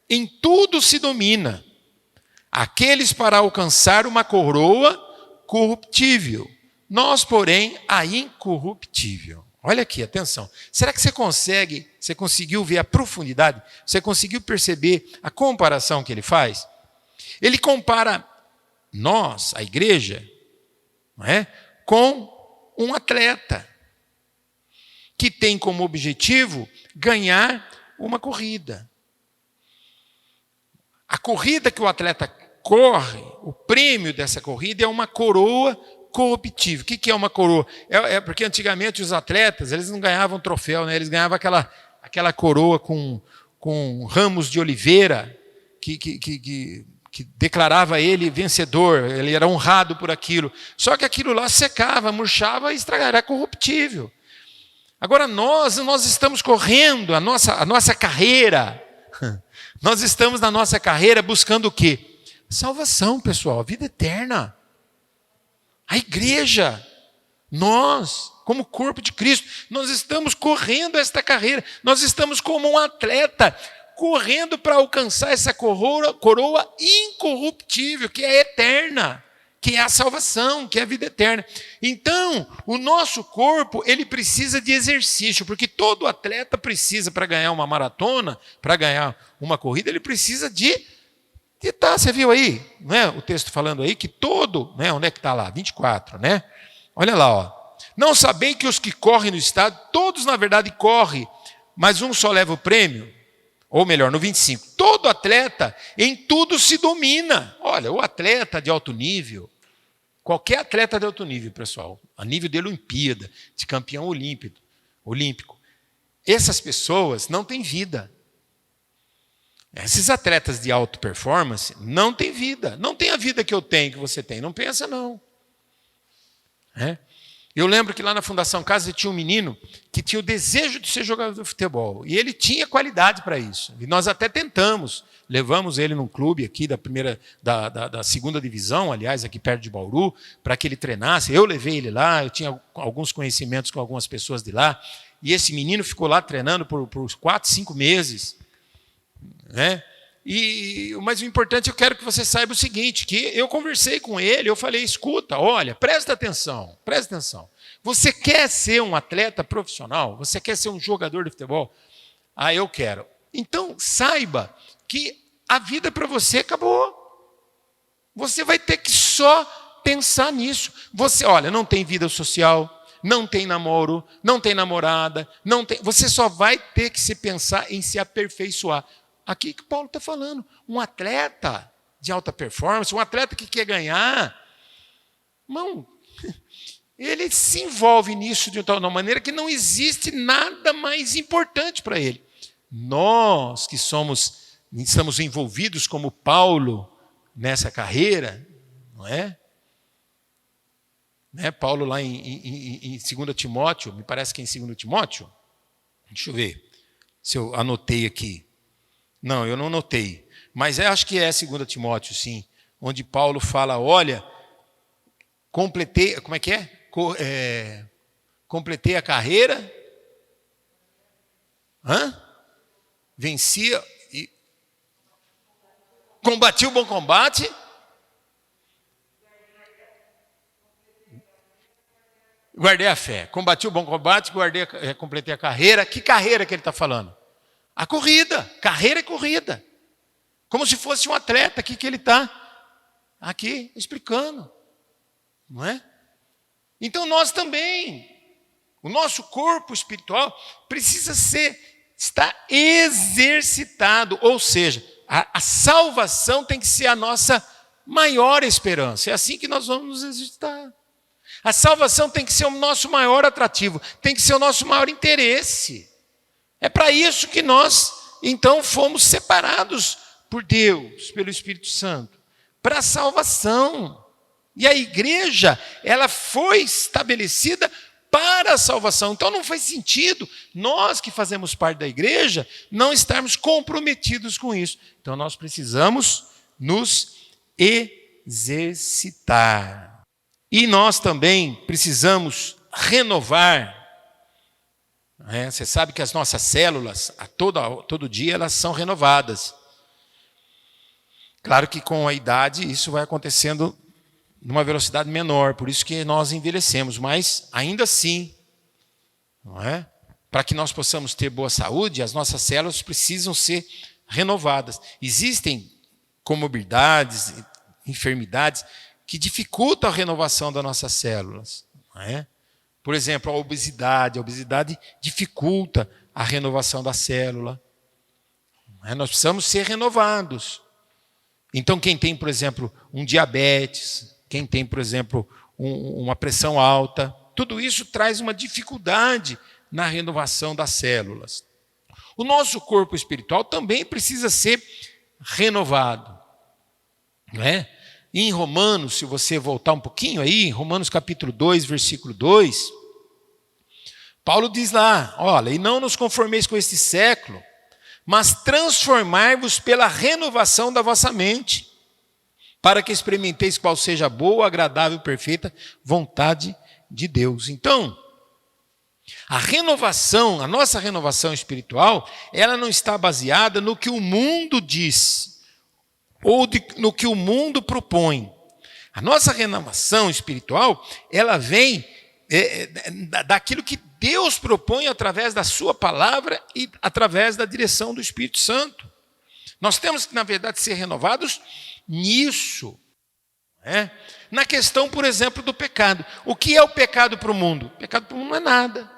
[SPEAKER 1] em tudo se domina, aqueles para alcançar uma coroa corruptível, nós, porém, a incorruptível. Olha aqui, atenção. Será que você conseguiu ver a profundidade? Você conseguiu perceber a comparação que ele faz? Ele compara nós, a igreja, não é, com um atleta que tem como objetivo ganhar uma corrida. A corrida que o atleta corre, o prêmio dessa corrida é uma coroa corruptível. O que é uma coroa? É porque antigamente os atletas, eles não ganhavam troféu, né? Eles ganhavam aquela coroa com ramos de oliveira que declarava ele vencedor, ele era honrado por aquilo. Só que aquilo lá secava, murchava e estragava, era corruptível. Agora nós estamos correndo a nossa carreira. Nós estamos na nossa carreira buscando o quê? Salvação, pessoal, vida eterna. A igreja, nós, como corpo de Cristo, nós estamos correndo esta carreira. Nós estamos como um atleta, correndo para alcançar essa coroa incorruptível, que é eterna, que é a salvação, que é a vida eterna. Então, o nosso corpo, ele precisa de exercício, porque todo atleta precisa, para ganhar uma maratona, para ganhar uma corrida, ele precisa de estar. Você viu aí, né, o texto falando aí, que todo, né, onde é que está lá? 24, né? Olha lá, ó. Não sabeis que os que correm no estádio, todos na verdade correm, mas um só leva o prêmio? Ou melhor, no 25, todo atleta em tudo se domina. Olha, o atleta de alto nível, qualquer atleta de alto nível, pessoal, a nível de Olimpíada, de campeão olímpico, essas pessoas não têm vida. Esses atletas de alta performance não têm vida. Não tem a vida que eu tenho, que você tem. Não pensa, não. Eu lembro que lá na Fundação Casa tinha um menino que tinha o desejo de ser jogador de futebol. E ele tinha qualidade para isso. E nós até tentamos. Levamos ele num clube aqui da segunda divisão, aliás, aqui perto de Bauru, para que ele treinasse. Eu levei ele lá, eu tinha alguns conhecimentos com algumas pessoas de lá. E esse menino ficou lá treinando por 4, 5 meses. Mas o importante, eu quero que você saiba o seguinte, que eu conversei com ele, eu falei, escuta, olha, presta atenção. Você quer ser um atleta profissional? Você quer ser um jogador de futebol? Eu quero. Então, saiba que a vida para você acabou. Você vai ter que só pensar nisso. Você, olha, não tem vida social, não tem namoro, não tem namorada, você só vai ter que se pensar em se aperfeiçoar. Aqui que Paulo está falando, um atleta de alta performance, um atleta que quer ganhar, irmão, ele se envolve nisso de tal maneira que não existe nada mais importante para ele. Nós que estamos envolvidos como Paulo nessa carreira, não é? Paulo lá em 2 Timóteo, me parece que é em 2 Timóteo, deixa eu ver se eu anotei aqui. Não, eu não anotei, mas acho que é 2 Timóteo, sim, onde Paulo fala, olha, completei, como é que é? Completei a carreira, vencia, e combati o bom combate, guardei a fé, combati o bom combate, completei a carreira. Que carreira que ele está falando? A corrida, carreira é corrida. Como se fosse um atleta aqui que ele está aqui explicando. Não é? Então nós também, o nosso corpo espiritual precisa estar exercitado, ou seja, a salvação tem que ser a nossa maior esperança. É assim que nós vamos nos exercitar. A salvação tem que ser o nosso maior atrativo, tem que ser o nosso maior interesse. É para isso que nós, então, fomos separados por Deus, pelo Espírito Santo, para a salvação. E a igreja, ela foi estabelecida para a salvação. Então não faz sentido nós que fazemos parte da igreja não estarmos comprometidos com isso. Então nós precisamos nos exercitar. E nós também precisamos renovar. Você sabe que as nossas células, todo dia, elas são renovadas. Claro que com a idade isso vai acontecendo numa velocidade menor, por isso que nós envelhecemos, mas ainda assim, não é? Para que nós possamos ter boa saúde, as nossas células precisam ser renovadas. Existem comorbidades, enfermidades que dificultam a renovação das nossas células, não é? Por exemplo, a obesidade dificulta a renovação da célula. Não é? Nós precisamos ser renovados. Então, quem tem, por exemplo, um diabetes, quem tem, por exemplo, uma pressão alta, tudo isso traz uma dificuldade na renovação das células. O nosso corpo espiritual também precisa ser renovado. Não é? Em Romanos, se você voltar um pouquinho aí, em Romanos capítulo 2, versículo 2, Paulo diz lá, olha, e não nos conformeis com este século, mas transformai-vos pela renovação da vossa mente, para que experimenteis qual seja a boa, agradável e perfeita vontade de Deus. Então, a nossa renovação espiritual, ela não está baseada no que o mundo diz, ou no que o mundo propõe. A nossa renovação espiritual, ela vem daquilo que Deus propõe através da sua palavra e através da direção do Espírito Santo. Nós temos que, na verdade, ser renovados nisso. Na questão, por exemplo, do pecado. O que é o pecado para o mundo? O pecado para o mundo não é nada.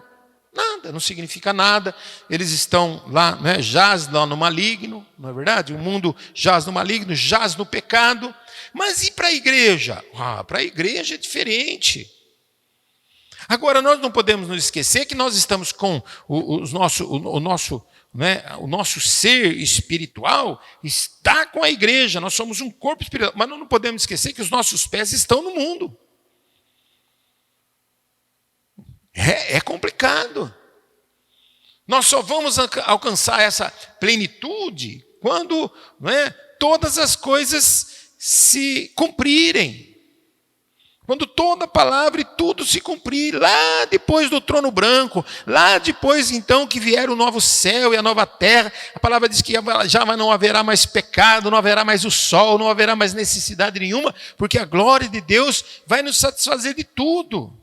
[SPEAKER 1] Nada, não significa nada. Eles estão lá, jaz lá no maligno, não é verdade? O mundo jaz no maligno, jaz no pecado. Mas e para a igreja? Para a igreja é diferente. Agora, nós não podemos nos esquecer que nós estamos com o nosso ser espiritual está com a igreja. Nós somos um corpo espiritual, mas nós não podemos esquecer que os nossos pés estão no mundo. É complicado. Nós só vamos alcançar essa plenitude quando todas as coisas se cumprirem. Quando toda a palavra e tudo se cumprir, lá depois do trono branco, lá depois então que vier o novo céu e a nova terra, a palavra diz que já não haverá mais pecado, não haverá mais o sol, não haverá mais necessidade nenhuma, porque a glória de Deus vai nos satisfazer de tudo.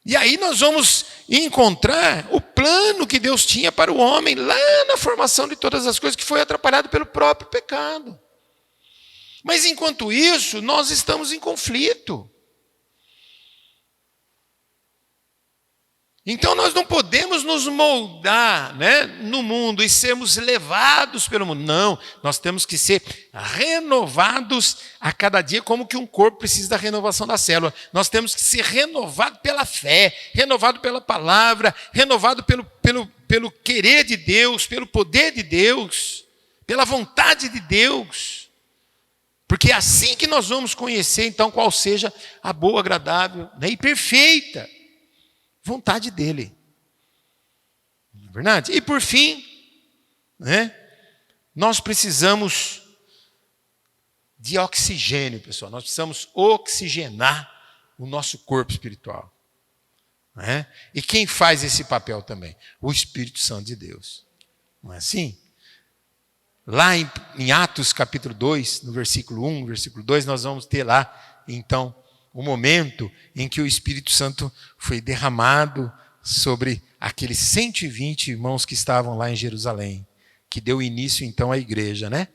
[SPEAKER 1] E aí nós vamos encontrar o plano que Deus tinha para o homem, lá na formação de todas as coisas, que foi atrapalhado pelo próprio pecado. Mas enquanto isso, nós estamos em conflito. Então nós não podemos nos moldar, né, no mundo e sermos levados pelo mundo. Não, nós temos que ser renovados a cada dia, como que um corpo precisa da renovação da célula. Nós temos que ser renovados pela fé, renovado pela palavra, renovado pelo querer de Deus, pelo poder de Deus, pela vontade de Deus. Porque é assim que nós vamos conhecer, então, qual seja a boa, agradável, né, e perfeita vontade dele. Não é verdade? E por fim, né, nós precisamos de oxigênio, pessoal. Nós precisamos oxigenar o nosso corpo espiritual. Né? E quem faz esse papel também? O Espírito Santo de Deus. Não é assim? Lá em Atos capítulo 2, no versículo 1, no versículo 2, nós vamos ter lá, então, o momento em que o Espírito Santo foi derramado sobre aqueles 120 irmãos que estavam lá em Jerusalém, que deu início então à igreja, né?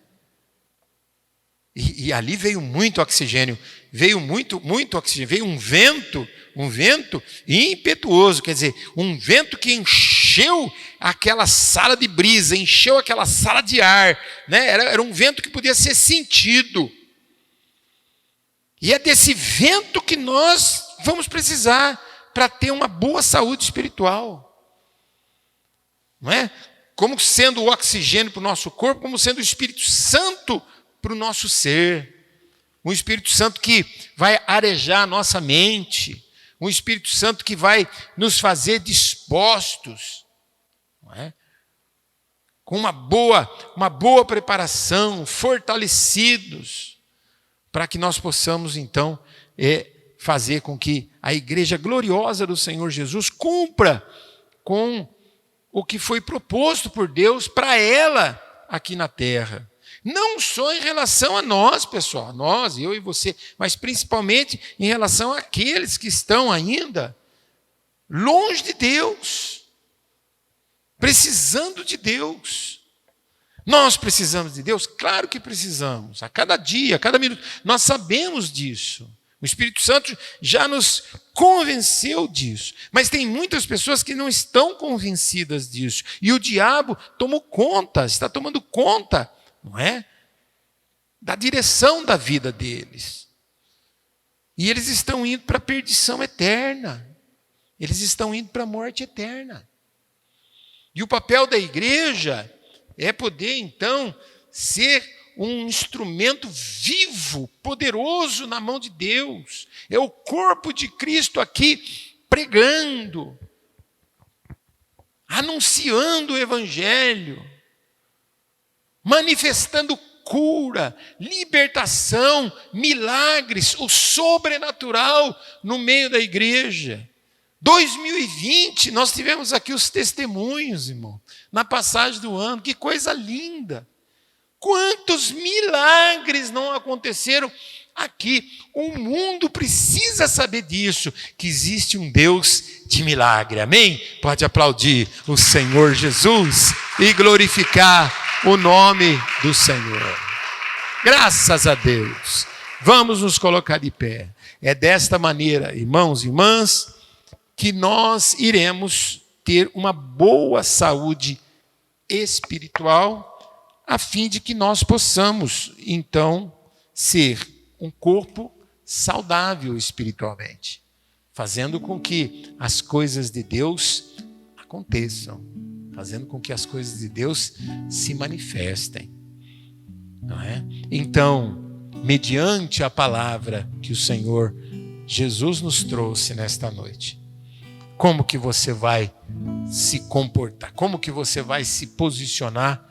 [SPEAKER 1] E ali veio muito oxigênio, veio muito oxigênio, veio um vento impetuoso, quer dizer, um vento que encheu aquela sala de brisa, encheu aquela sala de ar, né? Era um vento que podia ser sentido. E é desse vento que nós vamos precisar para ter uma boa saúde espiritual. Não é? Como sendo o oxigênio para o nosso corpo, como sendo o Espírito Santo para o nosso ser. Um Espírito Santo que vai arejar a nossa mente. Um Espírito Santo que vai nos fazer dispostos. Não é? Com uma boa preparação, fortalecidos, para que nós possamos, então, fazer com que a igreja gloriosa do Senhor Jesus cumpra com o que foi proposto por Deus para ela aqui na terra. Não só em relação a nós, pessoal, nós, eu e você, mas principalmente em relação àqueles que estão ainda longe de Deus, precisando de Deus. Nós precisamos de Deus? Claro que precisamos. A cada dia, a cada minuto. Nós sabemos disso. O Espírito Santo já nos convenceu disso. Mas tem muitas pessoas que não estão convencidas disso. E o diabo tomou conta, está tomando conta, não é? Da direção da vida deles. E eles estão indo para a perdição eterna. Eles estão indo para a morte eterna. E o papel da igreja é poder, então, ser um instrumento vivo, poderoso na mão de Deus. É o corpo de Cristo aqui pregando, anunciando o Evangelho, manifestando cura, libertação, milagres, o sobrenatural no meio da igreja. 2020, nós tivemos aqui os testemunhos, irmão, na passagem do ano, que coisa linda. Quantos milagres não aconteceram aqui? O mundo precisa saber disso, que existe um Deus de milagre, amém? Pode aplaudir o Senhor Jesus e glorificar o nome do Senhor. Graças a Deus. Vamos nos colocar de pé. É desta maneira, irmãos e irmãs, que nós iremos ter uma boa saúde espiritual, a fim de que nós possamos, então, ser um corpo saudável espiritualmente, fazendo com que as coisas de Deus aconteçam, fazendo com que as coisas de Deus se manifestem. Não é? Então, mediante a palavra que o Senhor Jesus nos trouxe nesta noite, como que você vai se comportar? Como que você vai se posicionar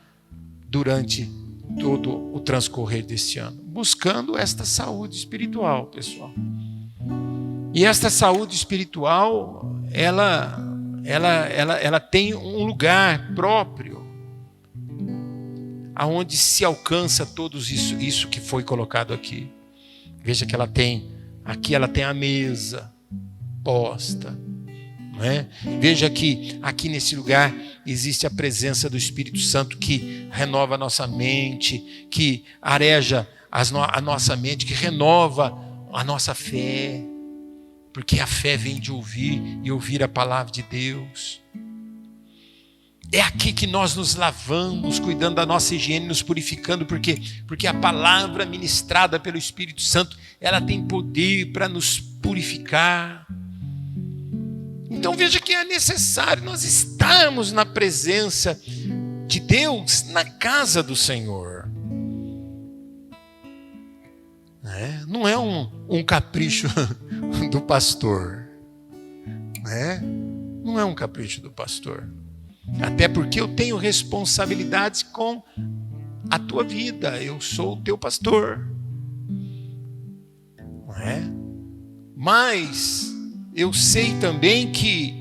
[SPEAKER 1] durante todo o transcorrer deste ano? Buscando esta saúde espiritual, pessoal. E esta saúde espiritual, ela tem um lugar próprio, aonde se alcança tudo isso que foi colocado aqui. Veja que ela tem a mesa posta. Não é? Veja que aqui nesse lugar existe a presença do Espírito Santo que renova a nossa mente, que areja a nossa mente, que renova a nossa fé. Porque a fé vem de ouvir e ouvir a palavra de Deus. É aqui que nós nos lavamos, cuidando da nossa higiene, nos purificando, porque a palavra ministrada pelo Espírito Santo, ela tem poder para nos purificar. Então veja que é necessário nós estarmos na presença de Deus, na casa do Senhor. Não é um capricho do pastor. Não é um capricho do pastor. Até porque eu tenho responsabilidades com a tua vida. Eu sou o teu pastor. Mas eu sei também que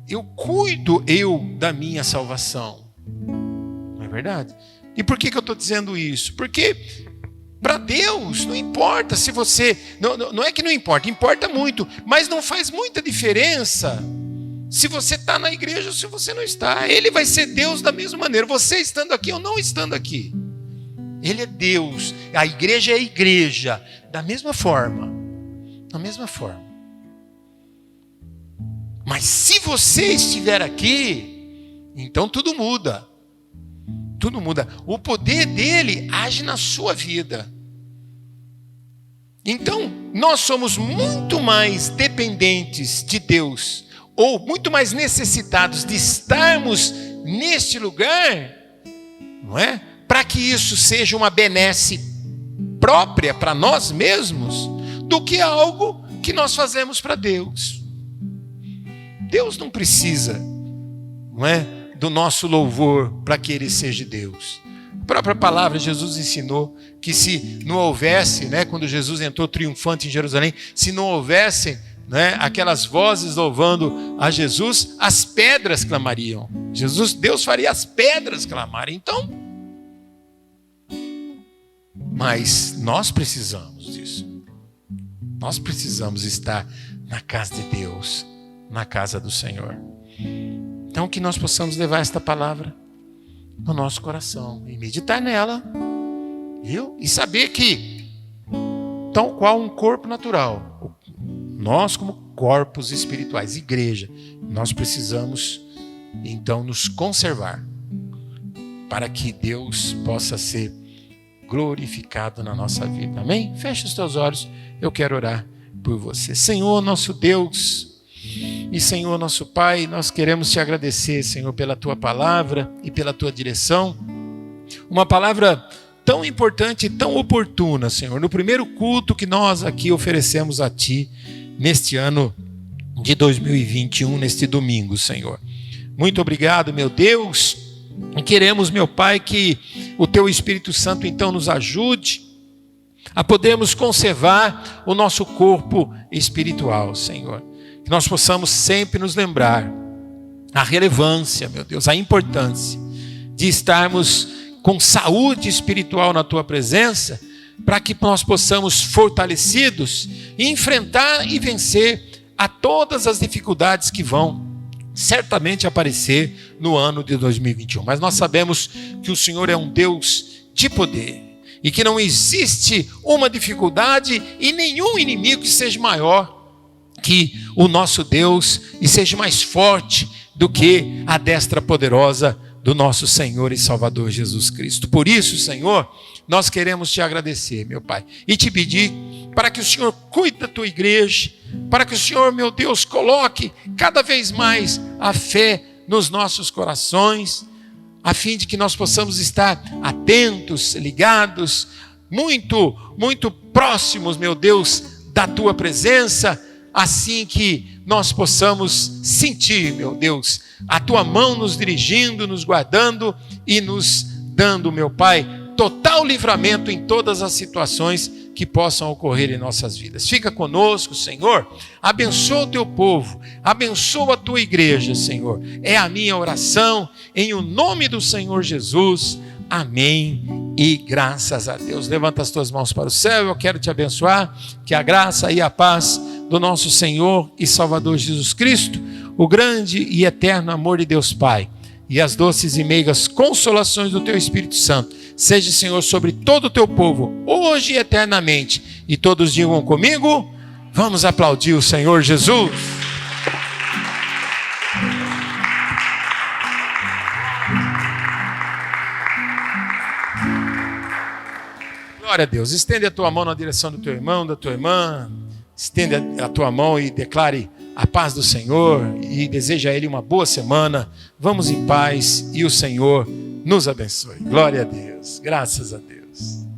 [SPEAKER 1] eu cuido da minha salvação. Não é verdade? E por que eu estou dizendo isso? Porque para Deus não importa se você... Não é que não importa, importa muito. Mas não faz muita diferença se você está na igreja ou se você não está. Ele vai ser Deus da mesma maneira. Você estando aqui ou não estando aqui. Ele é Deus. A igreja é a igreja. Da mesma forma. Da mesma forma. Mas se você estiver aqui, então tudo muda. Tudo muda. O poder dele age na sua vida. Então, nós somos muito mais dependentes de Deus, ou muito mais necessitados de estarmos neste lugar, não é? Para que isso seja uma benesse própria para nós mesmos, do que algo que nós fazemos para Deus. Deus não precisa, não é, do nosso louvor para que Ele seja Deus. A própria palavra, Jesus ensinou que se não houvesse, quando Jesus entrou triunfante em Jerusalém, se não houvesse aquelas vozes louvando a Jesus, as pedras clamariam. Deus faria as pedras clamarem. Então, mas nós precisamos disso. Nós precisamos estar na casa de Deus, na casa do Senhor. Então que nós possamos levar esta palavra no nosso coração e meditar nela, viu? E saber que, tal qual um corpo natural, nós como corpos espirituais, igreja, nós precisamos então nos conservar para que Deus possa ser glorificado na nossa vida. Amém? Feche os teus olhos, eu quero orar por você. Senhor, nosso Deus e Senhor, nosso Pai, nós queremos te agradecer, Senhor, pela tua palavra e pela tua direção. Uma palavra tão importante e tão oportuna, Senhor, no primeiro culto que nós aqui oferecemos a Ti neste ano de 2021, neste domingo, Senhor. Muito obrigado, meu Deus. E queremos, meu Pai, que o Teu Espírito Santo então nos ajude a podermos conservar o nosso corpo espiritual, Senhor. Que nós possamos sempre nos lembrar a relevância, meu Deus, a importância de estarmos com saúde espiritual na Tua presença, para que nós possamos, fortalecidos, enfrentar e vencer a todas as dificuldades que vão certamente aparecer no ano de 2021. Mas nós sabemos que o Senhor é um Deus de poder e que não existe uma dificuldade e nenhum inimigo que seja maior que o nosso Deus e seja mais forte do que a destra poderosa do nosso Senhor e Salvador Jesus Cristo. Por isso, Senhor, nós queremos te agradecer, meu Pai, e te pedir para que o Senhor cuide da tua igreja, para que o Senhor, meu Deus, coloque cada vez mais a fé nos nossos corações, a fim de que nós possamos estar atentos, ligados, muito, muito próximos, meu Deus, da tua presença, assim que nós possamos sentir, meu Deus, a tua mão nos dirigindo, nos guardando e nos dando, meu Pai, total livramento em todas as situações que possam ocorrer em nossas vidas. Fica conosco, Senhor, abençoa o teu povo, abençoa a tua igreja, Senhor. É a minha oração, em o nome do Senhor Jesus. Amém e graças a Deus. Levanta as tuas mãos para o céu, eu quero te abençoar, que a graça e a paz do nosso Senhor e Salvador Jesus Cristo, o grande e eterno amor de Deus Pai, e as doces e meigas consolações do teu Espírito Santo seja, Senhor, sobre todo o teu povo, hoje e eternamente. E todos digam comigo, vamos aplaudir o Senhor Jesus. Glória a Deus. Estende a tua mão na direção do teu irmão, da tua irmã. Estende a tua mão e declare a paz do Senhor e deseja a Ele uma boa semana. Vamos em paz e o Senhor nos abençoe. Glória a Deus. Graças a Deus.